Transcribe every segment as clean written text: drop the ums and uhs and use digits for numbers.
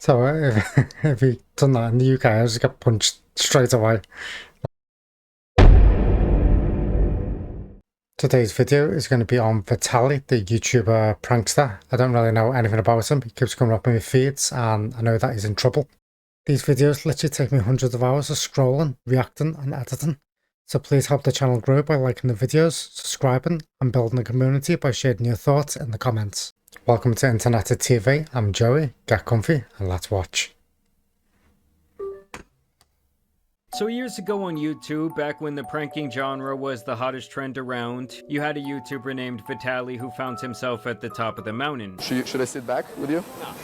So if he done that in the UK, I just get punched straight away. Today's video is going to be on Vitaly, the YouTuber prankster. I don't really know anything about him. He keeps coming up in my feeds and I know that he's in trouble. These videos literally take me hundreds of hours of scrolling, reacting and editing. So please help the channel grow by liking the videos, subscribing and building a community by sharing your thoughts in the comments. Welcome to Internet at TV. I'm Joey. Get comfy and let's watch. So years ago on YouTube, back when the pranking genre was the hottest trend around, you had a YouTuber named Vitaly who found himself at the top of the mountain. Should I sit back with you? No.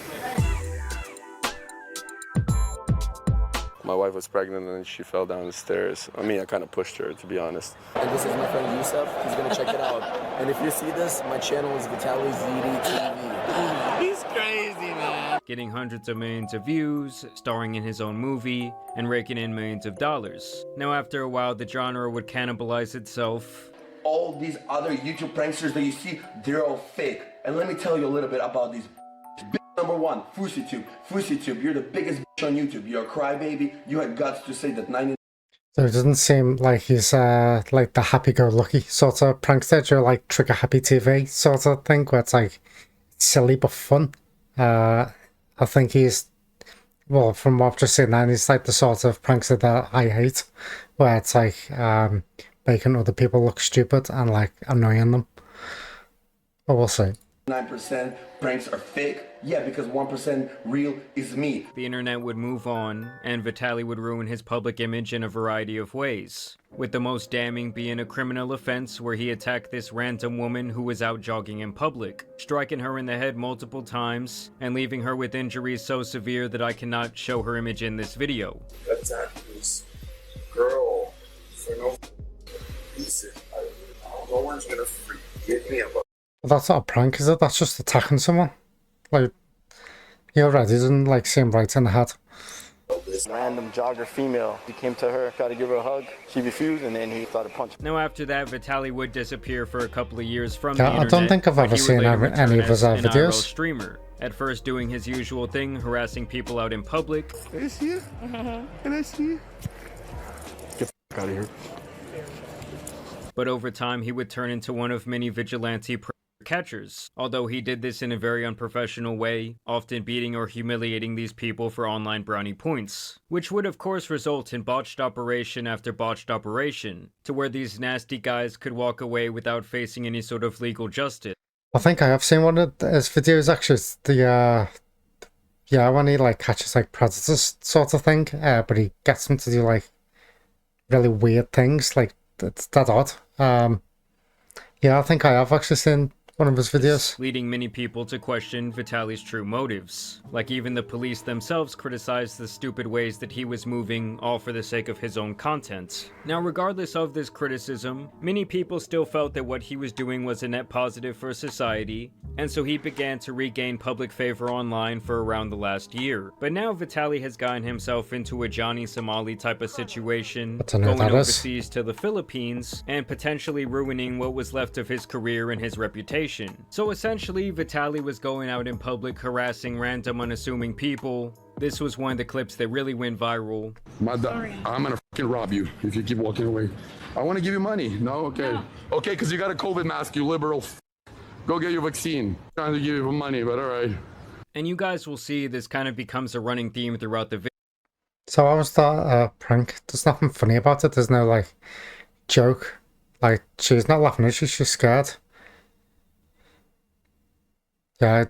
My wife was pregnant and she fell down the stairs. I mean, I kind of pushed her, to be honest. And this is my friend Yusuf. He's gonna check it out. And if you see this, my channel is Vitaly TV. He's crazy, man. Getting hundreds of millions of views, starring in his own movie, and raking in millions of dollars. Now after a while, the genre would cannibalize itself. All these other YouTube pranksters that you see, they're all fake. And let me tell you a little bit about these. Number one, FouseyTube, you're the biggest bitch on YouTube. You're a crybaby. You had guts to say that 90. So it doesn't seem like he's like the happy-go-lucky sort of prankster, or like Trigger Happy TV sort of thing, where it's like silly but fun. I think he's, well, from what I've just seen now, he's like the sort of prankster that I hate, where it's like making other people look stupid and like annoying them. But we'll see. 9% pranks are fake. Yeah, because 1% real is me. The internet would move on, and Vitaly would ruin his public image in a variety of ways, with the most damning being a criminal offense where he attacked this random woman who was out jogging in public, striking her in the head multiple times, and leaving her with injuries so severe that I cannot show her image in this video. Attack this girl for no reason. No one's gonna forgive me about. That's not a prank, is it? That's just attacking someone. Like, he already doesn't like seem right in the head. This random jogger female, he came to her, tried to give her a hug. She refused, and then he started punching. Now after that, Vitaly would disappear for a couple of years from the Yeah, internet. I don't think I've ever seen any of his an IRL videos. streamer. At first doing his usual thing, harassing people out in public. Can I see you? Can I see you? Get the out of here. But over time, he would turn into one of many vigilante catchers, although he did this in a very unprofessional way, often beating or humiliating these people for online brownie points, which would of course result in botched operation after botched operation, to where these nasty guys could walk away without facing any sort of legal justice. I think I have seen one of his videos actually. It's the yeah, when he like catches like predators sort of thing, but he gets them to do like really weird things. Like it's that odd. Yeah, I think I have actually seen one of his videos, leading many people to question Vitaly's true motives. Like even the police themselves criticized the stupid ways that he was moving, all for the sake of his own content. Now regardless of this criticism, many people still felt that what he was doing was a net positive for society, and so he began to regain public favor online for around the last year. But now Vitaly has gotten himself into a Johnny Somali type of situation, going overseas to the Philippines, and potentially ruining what was left of his career and his reputation. So essentially, Vitaly was going out in public harassing random unassuming people. This was one of the clips that really went viral. I'm gonna fucking rob you if you keep walking away. I want to give you money. No? Okay. No. Okay, because you got a COVID mask, you liberal Go get your vaccine. I'm trying to give you money, but alright. And you guys will see this kind of becomes a running theme throughout the video. So I was that prank. There's nothing funny about it. There's no like joke. Like she's not laughing, she's just scared. Yeah, I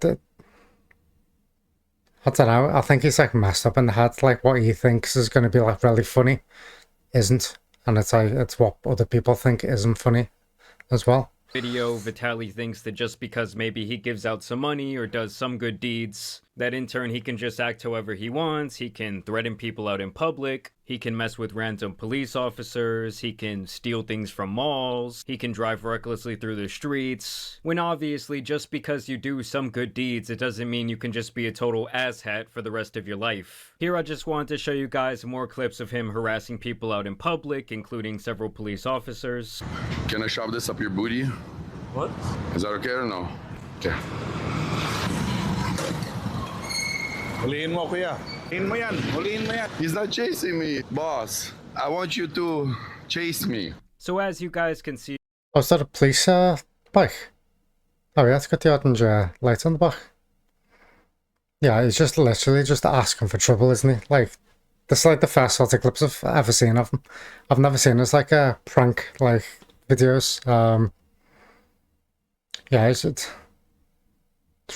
don't know. I think he's like messed up in the head. Like what he thinks is going to be like really funny isn't, and it's like it's what other people think isn't funny as well. Video, Vitaly thinks that just because maybe he gives out some money or does some good deeds, that in turn he can just act however he wants, he can threaten people out in public, he can mess with random police officers, he can steal things from malls, he can drive recklessly through the streets, when obviously just because you do some good deeds, it doesn't mean you can just be a total asshat for the rest of your life. Here I just wanted to show you guys more clips of him harassing people out in public, including several police officers. Can I shove this up your booty? What? Is that okay or no? Okay. Huliin mo, kuya. Huliin mo yan. Huliin mo yan. He's not chasing me, boss. I want you to chase me. So as you guys can see, Oh, is that a police bike? Oh yeah, it's got the orange light on the back. Yeah, he's just literally just asking for trouble, isn't he? Like, this is like the first sort of clips I've ever seen of him. I've never seen this like a prank like videos. Yeah, it's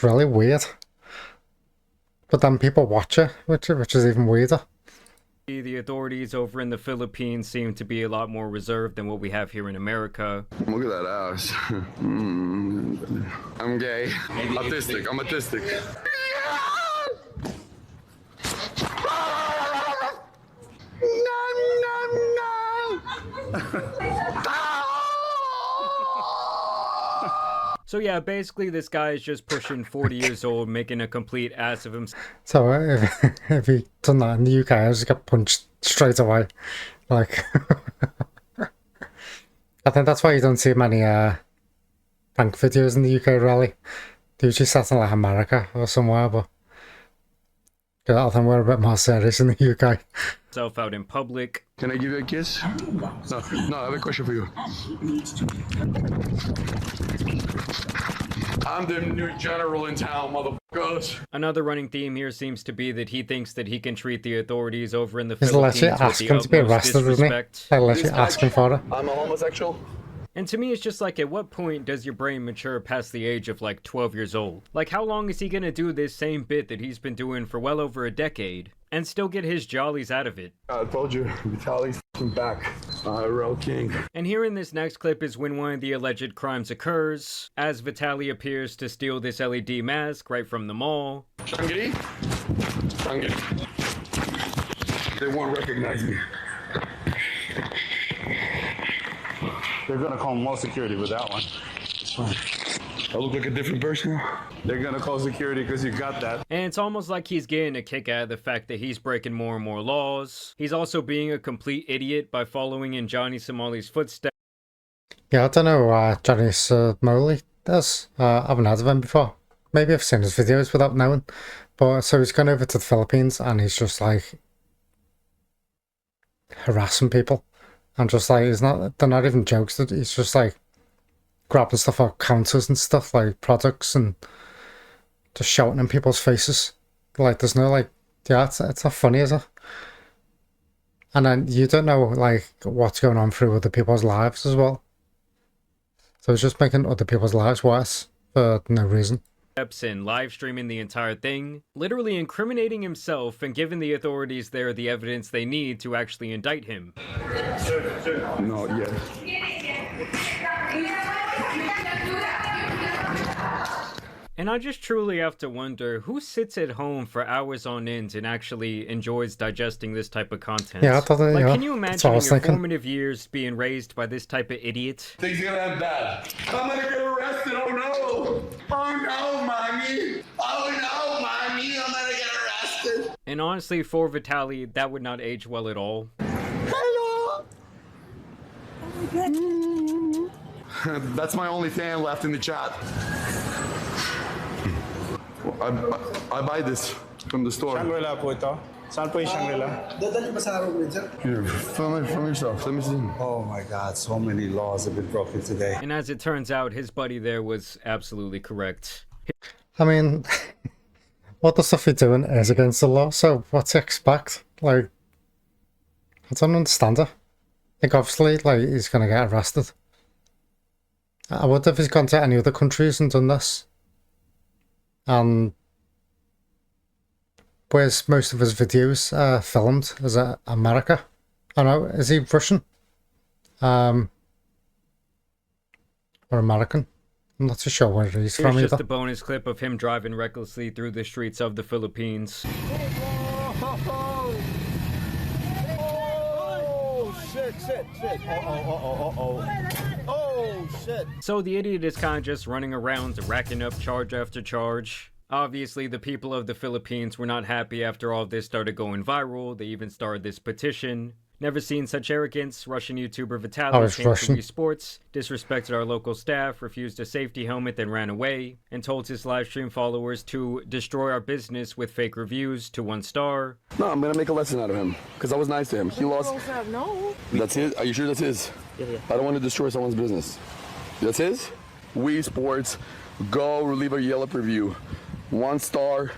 really weird. But then people watch it, which is even weirder. the authorities over in the Philippines seem to be a lot more reserved than what we have here in America. Look at that ass. I'm gay. Autistic. I'm autistic. So yeah, basically this guy is just pushing 40 years old, making a complete ass of himself. So if he done that in the UK, I just get punched straight away. Like, I think that's why you don't see many prank videos in the UK, really. They usually set in like America or somewhere, but I think we're a bit more serious in the UK. Self out in public. Can I give you a kiss? No, I have a question for you. I'm the new general in town, motherfuckers. Another running theme here seems to be that he thinks that he can treat the authorities over in the He's Philippines literally with the asking to be utmost arrested, isn't he? disrespect. Like, literally asking for it. I'm a homosexual. And to me, it's just like, at what point does your brain mature past the age of like 12 years old? Like, how long is he gonna do this same bit that he's been doing for well over a decade and still get his jollies out of it? I told you, Vitaly's back. Real king. And here in this next clip is when one of the alleged crimes occurs, as Vitaly appears to steal this LED mask right from the mall. Shangri? Shangri. They won't recognize me. They're gonna call more security with that one. It's fine. I look like a different person. They're gonna call security because you got that. And it's almost like he's getting a kick out of the fact that he's breaking more and more laws. He's also being a complete idiot by following in Johnny Somali's footsteps. Yeah, I don't know who Johnny Somali does. I haven't heard of him before. Maybe I've seen his videos without knowing. But so he's gone over to the Philippines and he's just like harassing people. And just like, they're not even jokes. He's just like grabbing stuff out counters and stuff, like products, and just shouting in people's faces. Like, there's no like, yeah, it's not funny, is it? And then you don't know like what's going on through other people's lives as well. So it's just making other people's lives worse for no reason. And live streaming the entire thing, literally incriminating himself and giving the authorities there the evidence they need to actually indict him. No, yeah. And I just truly have to wonder, who sits at home for hours on end and actually enjoys digesting this type of content? Yeah, I thought that, like, yeah, can you that's what imagine I in was your thinking. formative years being raised by this type of idiot? Things are gonna end bad. I'm gonna get arrested. Oh no! Oh no, mommy! Oh no, mommy! I'm gonna get arrested. And honestly, for Vitaly, that would not age well at all. Hello. That's my only fan left in the chat. I buy this from the store. Shangri-La po ito. Saan po yung Shangri-La? Dadali ba sa araw sir? Here, film yourself. Let me see. Oh my God, so many laws have been broken today. And as it turns out, his buddy there was absolutely correct. I mean, what the stuff he's doing is against the law, so what to expect? Like, I don't understand it. Like, obviously, like, he's gonna get arrested. I wonder if he's gone to any other countries and done this. And where's most of his videos filmed? Is it America? I don't know, is he Russian? Or American? I'm not too sure where he's from Here's just either. a bonus clip of him driving recklessly through the streets of the Philippines. Oh, shit. So the idiot is kind of just running around racking up charge after charge. Obviously, the people of the Philippines were not happy after all of this started going viral. They even started this petition Never seen such arrogance. Russian YouTuber Oh, Vitaly it's came to Russian. Wii Sports, disrespected our local staff, refused a safety helmet, then ran away, and told his livestream followers to destroy our business with fake reviews to 1 star. No, I'm gonna make a lesson out of him because I was nice to him. He lost. No. That's his. Are you sure that's his? Yeah. I don't want to destroy someone's business. That's his? Wii Sports. Go leave a Yelp review. 1 star.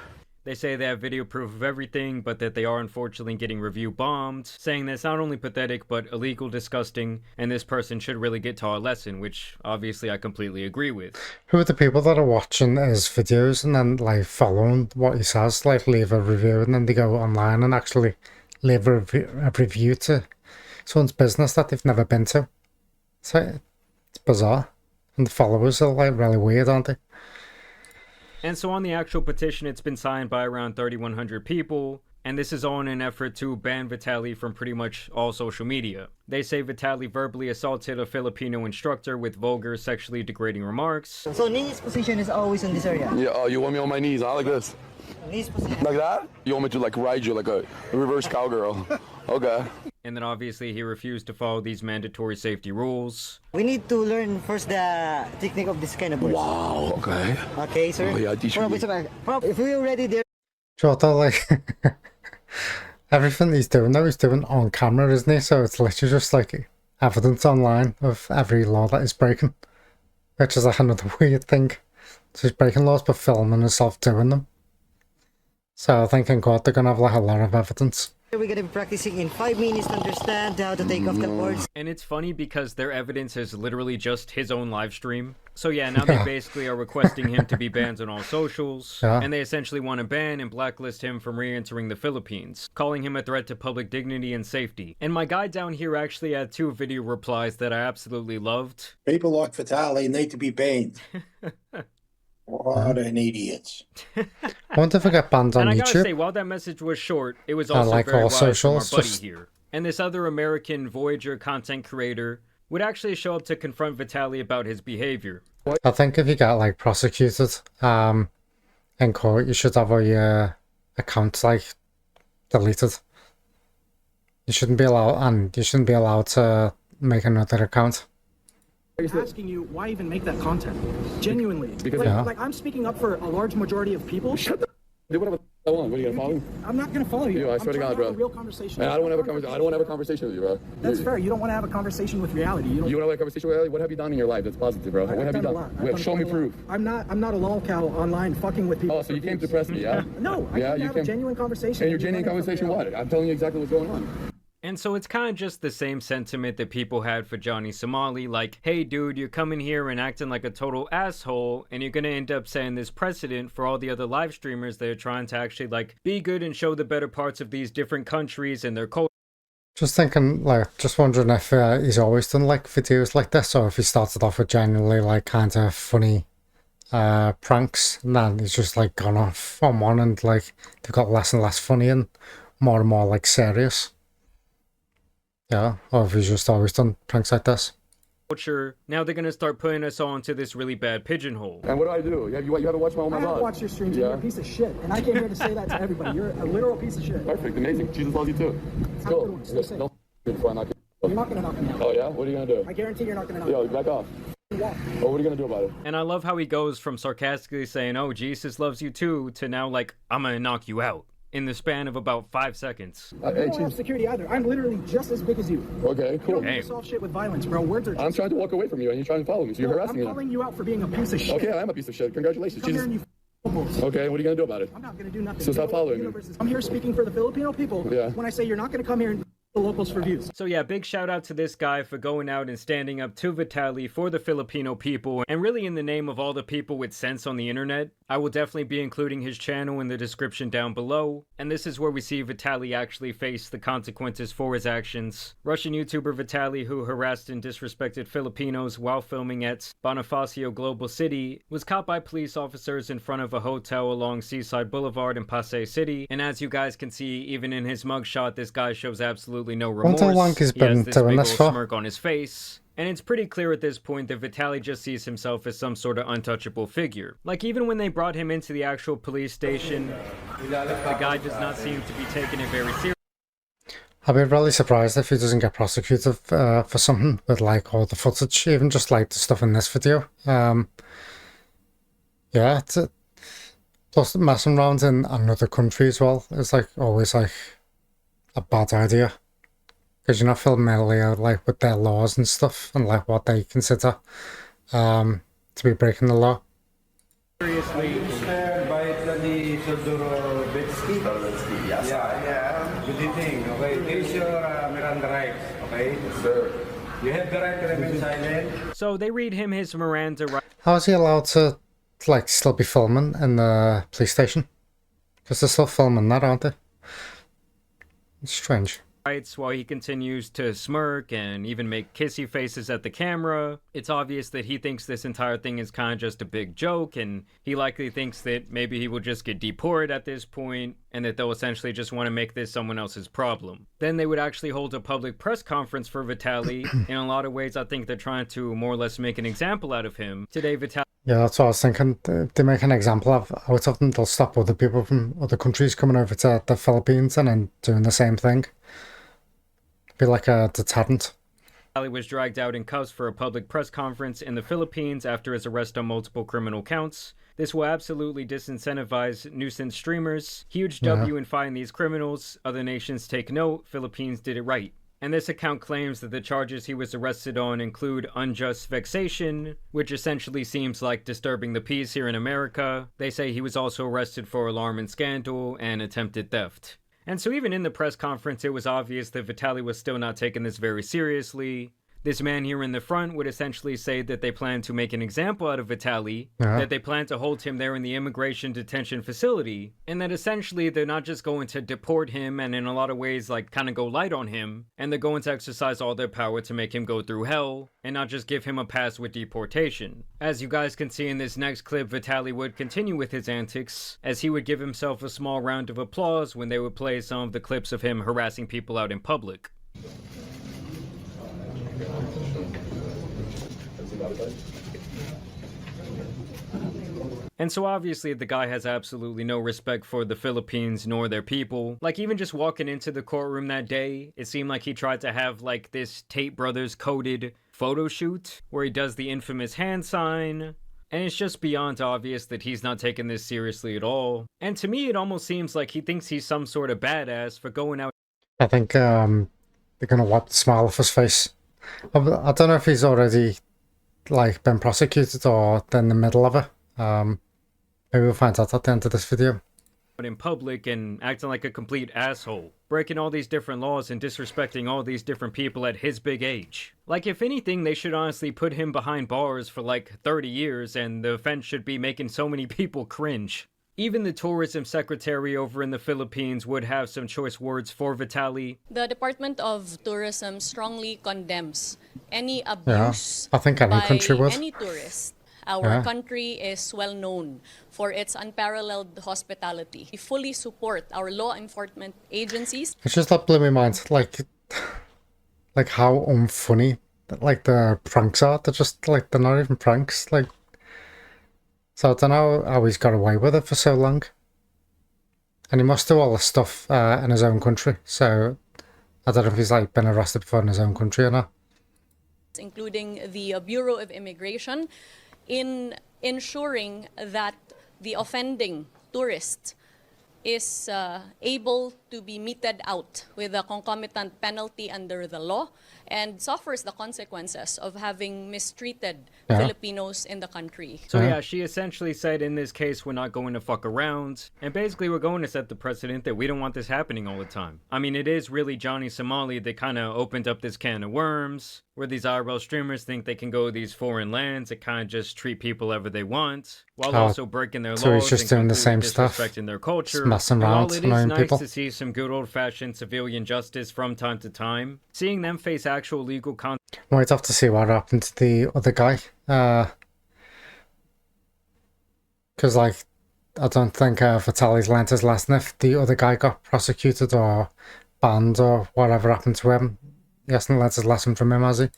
They say they have video proof of everything, but that they are unfortunately getting review bombed, saying that it's not only pathetic, but illegal, disgusting, and this person should really get taught a lesson, which obviously I completely agree with. Who are the people that are watching his videos and then like following what he says, like leave a review, and then they go online and actually leave a review to someone's business that they've never been to? So it's bizarre. And the followers are like really weird, aren't they? And so on the actual petition, it's been signed by around 3,100 people, and this is all in an effort to ban Vitaly from pretty much all social media. They say Vitaly verbally assaulted a Filipino instructor with vulgar, sexually degrading remarks. So Nini's position is always in this area. Yeah. Oh, you want me on my knees? Huh? Like this? Nini's position. Like that? You want me to like ride you like a reverse cowgirl? Okay. And then obviously he refused to follow these mandatory safety rules. We need to learn first the technique of this kind of words. Wow. Okay. Okay, sir. Oh, yeah, teach me. If we're already there. Jota, like everything he's doing now, he's doing on camera, isn't he? So it's literally just like evidence online of every law that he's breaking, which is like another weird thing. So he's breaking laws but filming himself doing them. So I think in court they're gonna have like a lot of evidence. We're going to be practicing in 5 minutes to understand how to take off the words. And it's funny because their evidence is literally just his own live stream. So yeah, now they basically are requesting him to be banned on all socials. Yeah. And they essentially want to ban and blacklist him from re-entering the Philippines, calling him a threat to public dignity and safety. And my guy down here actually had 2 video replies that I absolutely loved. People like Vitaly need to be banned. What an idiot. I wonder if I get banned on And I gotta YouTube. say, while that message was short, it was also like very all wise from our socials, buddy just- here. And this other American Voyager content creator would actually show up to confront Vitaly about his behavior. I think if you get like prosecuted in court, you should have your account like deleted. You shouldn't be allowed to make another account. Asking you why even make that content genuinely because Yeah. like I'm speaking up for a large majority of people. Do whatever I want. What are you gonna follow me? I'm not gonna follow you. I I'm swear to trying God, bro. have a real conversation. And I don't want to have a conversation. I don't want to have a conversation with you, bro. That's fair. You don't want to have a conversation with reality. You don't. You want to have a conversation with Ellie? What have you done in your life that's positive, bro? What have you I've done a done? lot. I've done Show me quite a lot. proof. I'm not a lolcow online fucking with people. Oh, so you came to press me, yeah? No, I Yeah, came to you have came. a genuine conversation. And your You genuine run it from conversation, reality. what? I'm telling you exactly what's going on. And so it's kind of just the same sentiment that people had for Johnny Somali, like, hey dude, you're coming here and acting like a total asshole, and you're gonna end up setting this precedent for all the other live streamers that are trying to actually, like, be good and show the better parts of these different countries and their culture. Just thinking, like, just wondering if he's always done like videos like this, or if he started off with genuinely like kind of funny pranks, and then he's just like gone off on one, and like they've got less and less funny and more like serious. Yeah, or if he's just always done pranks like this. Now they're gonna start putting us all into this really bad pigeonhole. And what do I do? You haven't watched my I have watched your streams. And you're a piece of shit. And I came here to say that to everybody. You're a literal piece of shit. Perfect, amazing. Jesus loves you too. Let's Have a good go. one. Stay safe. Don't before I knock you. You're not gonna knock me out. Oh yeah? What are you gonna do? I guarantee you're not gonna knock me Yo, out. back off. Yeah. Oh, what are you gonna do about it? And I love how he goes from sarcastically saying, oh, Jesus loves you too, to now like, I'm gonna knock you out, in the span of about 5 seconds. I don't have security either. I'm literally just as big as you. Okay, You cool. don't need to solve shit with violence, bro. Words are. I'm trying to walk away from you, and you're trying to follow me, so you're harassing I'm me. calling you out for being a piece of shit. Okay, I am a piece of shit. Congratulations. Come here and Jesus. you f***ing Okay, what are you gonna do about it? I'm not gonna do nothing. So You stop know what? following The me. universe is- I'm here speaking for the Filipino people. Yeah. When I say you're not gonna come here and the locals for views. So yeah, big shout out to this guy for going out and standing up to Vitaly for the Filipino people, and really in the name of all the people with sense on the internet. I will definitely be including his channel in the description down below, and this is where we see Vitaly actually face the consequences for his actions. Russian YouTuber Vitaly, who harassed and disrespected Filipinos while filming at Bonifacio Global City, was caught by police officers in front of a hotel along Seaside Boulevard in Pasay City, and as you guys can see, even in his mugshot, this guy shows absolutely no remorse. Wonder how long he's He has been this doing big this ol' for. smirk on his face. And it's pretty clear at this point that Vitaly just sees himself as some sort of untouchable figure. Like, even when they brought him into the actual police station, the guy does not seem to be taking it very seriously. I'd be really surprised if he doesn't get prosecuted for something with like all the footage, even just like the stuff in this video. Yeah, plus messing around in another country as well is like always like a bad idea, because you're not familiar like with their laws and stuff and like what they consider to be breaking the law. Seriously, Vitaly Yes. yeah. Good evening. Okay, this is your Miranda rights. Okay, Sir. you have the right to remain silent. So they read him his Miranda rights. How is he allowed to like still be filming in the police station? Because they're still filming that, aren't they? It's strange. While he continues to smirk and even make kissy faces at the camera. It's obvious that he thinks this entire thing is kind of just a big joke, and he likely thinks that maybe he will just get deported at this point, and that they'll essentially just want to make this someone else's problem. Then they would actually hold a public press conference for Vitaly. In a lot of ways, I think they're trying to more or less make an example out of him. Today, Vitaly... Yeah, that's what I was thinking. They make an example out of them. They'll stop other people from other countries coming over to the Philippines and then doing the same thing. Be like a deterrent. Vitaly was dragged out in cuffs for a public press conference in the Philippines after his arrest on multiple criminal counts. This will absolutely disincentivize nuisance streamers. Huge W in fighting these criminals. Other nations take note. Philippines did it right. And this account claims that the charges he was arrested on include unjust vexation, which essentially seems like disturbing the peace here in America. They say he was also arrested for alarm and scandal and attempted theft. And so even in the press conference, it was obvious that Vitaly was still not taking this very seriously. This man here in the front would essentially say that they plan to make an example out of Vitaly, that they plan to hold him there in the immigration detention facility, and that essentially they're not just going to deport him and in a lot of ways like kind of go light on him, and they're going to exercise all their power to make him go through hell, and not just give him a pass with deportation. As you guys can see in this next clip, Vitaly would continue with his antics, as he would give himself a small round of applause when they would play some of the clips of him harassing people out in public. And so obviously the guy has absolutely no respect for the Philippines nor their people. Like even just walking into the courtroom that day, it seemed like he tried to have like this Tate Brothers coded photo shoot where he does the infamous hand sign. And it's just beyond obvious that he's not taking this seriously at all. And to me, it almost seems like he thinks he's some sort of badass for going out. I think they're gonna wipe the smile off his face. I don't know if he's already like been prosecuted or they're in the middle of it. Maybe we'll find out at the end of this video. In public and acting like a complete asshole, breaking all these different laws and disrespecting all these different people at his big age. Like if anything, they should honestly put him behind bars for like 30 years and the offense should be making so many people cringe. Even the tourism secretary over in the Philippines would have some choice words for Vitaly. The Department of Tourism strongly condemns any abuse I think any country would. any tourist. Our country is well known for its unparalleled hospitality. We fully support our law enforcement agencies. It's just that blew my mind, like how unfunny like the pranks are. They're just like they're not even pranks. Like, so I don't know how he's got away with it for so long. And he must do all this stuff in his own country. So I don't know if he's like been arrested before in his own country or not. Including the Bureau of Immigration, in ensuring that the offending tourist is able to be meted out with a concomitant penalty under the law and suffers the consequences of having mistreated Filipinos in the country. So yeah, she essentially said in this case, we're not going to fuck around. And basically we're going to set the precedent that we don't want this happening all the time. I mean, it is really Johnny Somali that kind of opened up this can of worms, where these IRL streamers think they can go to these foreign lands and kind of just treat people ever they want, while also breaking their laws. So he's just doing the same stuff, disrespecting their culture. just messing around, While it is nice people. to see some good old-fashioned civilian justice from time to time, seeing them face actual legal consequences. Might have to see what happened to the other guy. Because like, I don't think Vitaly's learnt his lesson if the other guy got prosecuted or banned or whatever happened to him. He hasn't learnt his lesson from him, has he?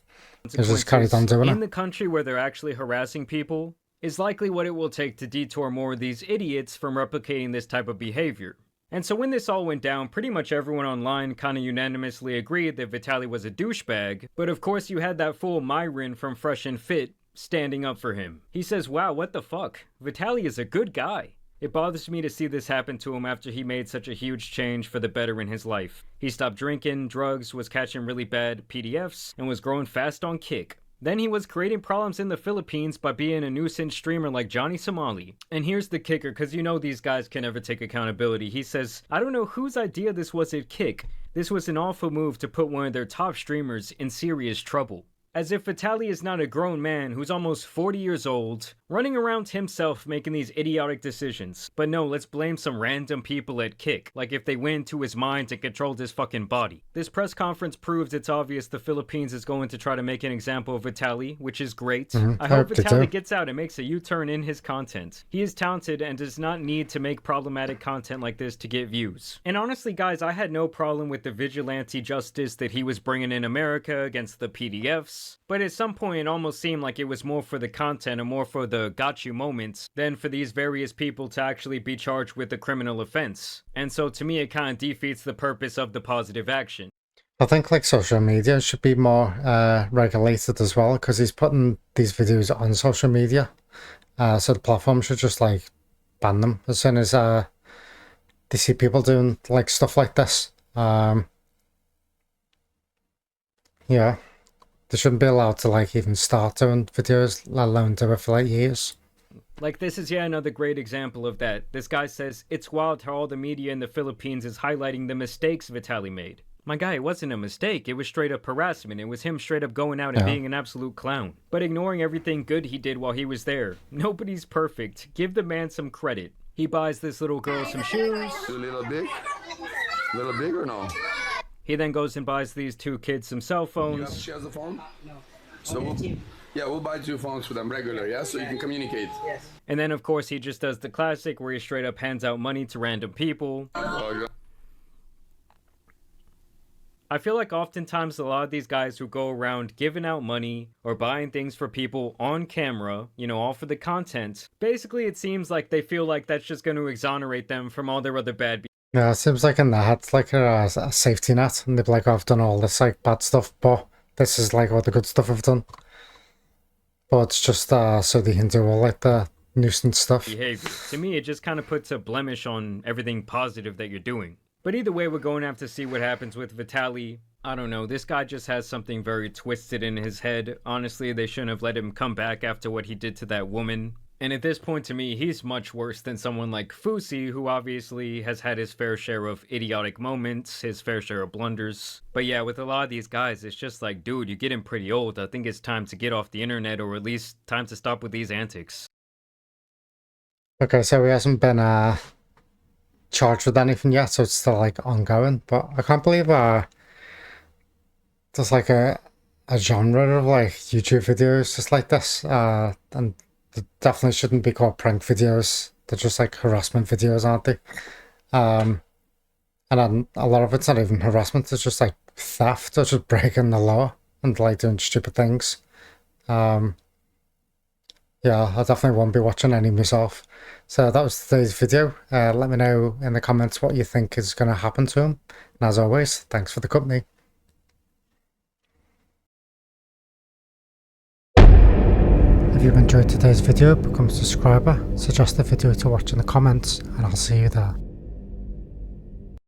He's just carried on doing it. In the country where they're actually harassing people is likely what it will take to detour more of these idiots from replicating this type of behavior. And so when this all went down, pretty much everyone online kind of unanimously agreed that Vitaly was a douchebag, but of course you had that fool Myron from Fresh and Fit standing up for him. He says, wow, what the fuck? Vitaly is a good guy. It bothers me to see this happen to him after he made such a huge change for the better in his life. He stopped drinking, drugs, was catching really bad PDFs, and was growing fast on Kick. Then he was creating problems in the Philippines by being a nuisance streamer like Johnny Somali. And here's the kicker, because you know these guys can never take accountability. He says, I don't know whose idea this was at Kick. This was an awful move to put one of their top streamers in serious trouble. As if Vitaly is not a grown man who's almost 40 years old, running around himself making these idiotic decisions. But no, let's blame some random people at Kick, like if they went into his mind and controlled his fucking body. This press conference proves it's obvious the Philippines is going to try to make an example of Vitaly, which is great. I hope Vitaly gets out and makes a U-turn in his content. He is talented and does not need to make problematic content like this to get views. And honestly guys, I had no problem with the vigilante justice that he was bringing in America against the PDFs. But at some point it almost seemed like it was more for the content and more for the got you moments than for these various people to actually be charged with a criminal offense. And so to me it kind of defeats the purpose of the positive action. I think like social media should be more regulated as well, because he's putting these videos on social media. So the platform should just like ban them as soon as they see people doing like stuff like this. Yeah. They shouldn't be allowed to like even start doing videos, let alone do it for like years. Like this is yet another great example of that. This guy says, it's wild how all the media in the Philippines is highlighting the mistakes Vitaly made. My guy, it wasn't a mistake. It was straight up harassment. It was him straight up going out and being an absolute clown. But ignoring everything good he did while he was there. Nobody's perfect. Give the man some credit. He buys this little girl some shoes. A little big? A little big or no? He then goes and buys these two kids some cell phones. She has a phone? No. So we'll buy 2 phones for them regular, yeah? So you can communicate. Yes. And then of course he just does the classic where he straight up hands out money to random people. I feel like oftentimes a lot of these guys who go around giving out money or buying things for people on camera, you know, all for the content, basically it seems like they feel like that's just going to exonerate them from all their other bad behavior. Yeah, it seems like in their head like a safety net, and they've like, oh, I've done all this like bad stuff, but this is like all the good stuff I've done. But it's just so they can do all like the nuisance stuff. Behavior. To me, it just kind of puts a blemish on everything positive that you're doing. But either way, we're going to have to see what happens with Vitaly. I don't know, this guy just has something very twisted in his head. Honestly, they shouldn't have let him come back after what he did to that woman. And at this point, to me, he's much worse than someone like Fusi, who obviously has had his fair share of idiotic moments, his fair share of blunders. But yeah, with a lot of these guys, it's just like, dude, you're getting pretty old. I think it's time to get off the internet, or at least time to stop with these antics. Okay, so he hasn't been charged with anything yet, so it's still like ongoing. But I can't believe there's like a genre of like YouTube videos just like this, and they definitely shouldn't be called prank videos. They're just like harassment videos, aren't they? And then a lot of it's not even harassment, it's just like theft or just breaking the law and like doing stupid things. Yeah, I definitely won't be watching any myself. So that was today's video. Let me know in the comments what you think is going to happen to him. And as always, thanks for the company. If you've enjoyed today's video, become a subscriber, suggest a video to watch in the comments, and I'll see you there.